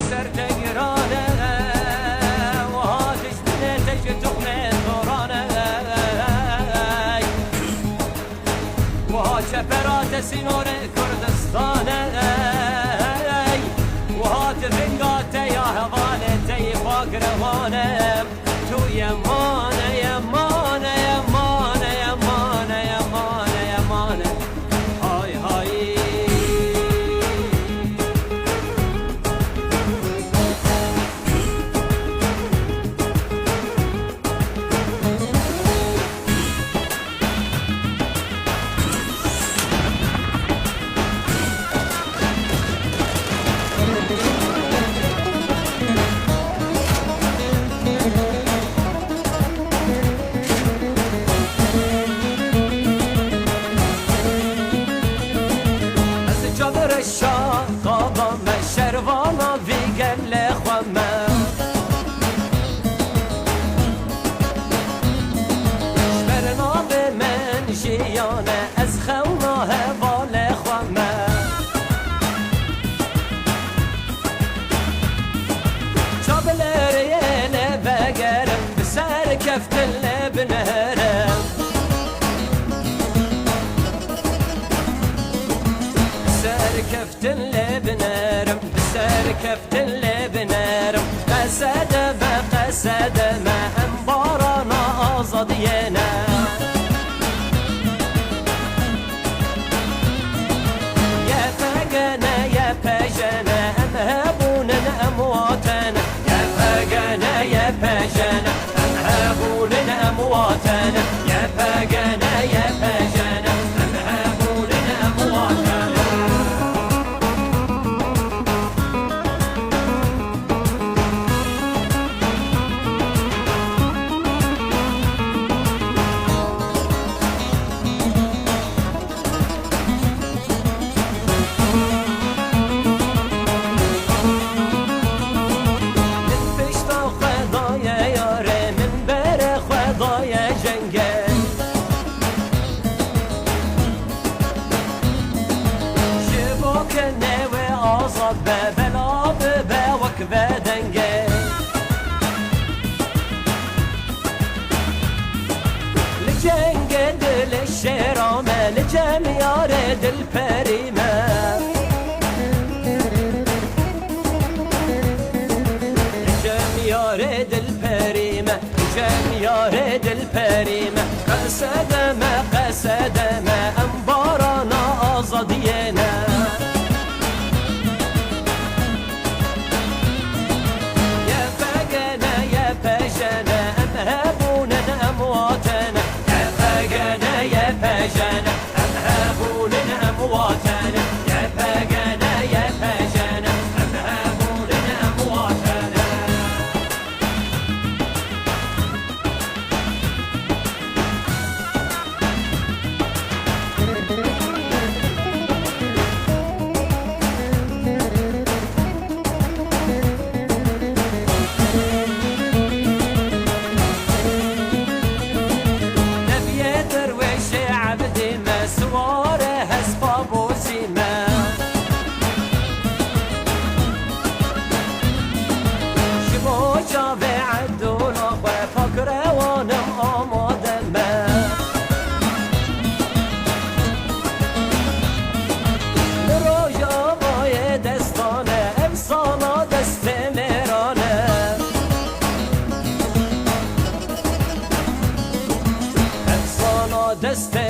سر تقرانه وهاتش بنيتش تغني ثورانه وها شفرات سنور كردستانه وهات فنقاته يا هضالتي فاقروانه تو يمانه يمانه يمانه يمانه يمانه يمانه هاي هاي الشاقة الشرفانة في قل خمة شبرنا بمن شيانة أزخوناها فال خمة شابل ريالة بقرم بسار كفت اللبن هرم كفت اللي بنرم بسر كفت اللي بنرم قسد ما انبارنا أصدينا يا فقنا يا فجنا أمهبون أمواتنا يا فقنا يا فجنا أمهبون أمواتنا يا فقنا يا فجنا أمهبون أمواتنا بلا ببا وكبا دنجي لجنجد للشرامة لجميار البريمة لجميار البريمة لجميار البريمة قسد ما أنبارنا أصدينا فجنا أمهبون أمواتنا يا فجنا يا فجنا أمهبون أمواتنا يا فجنا يا فجنا أمهبون أمواتنا دست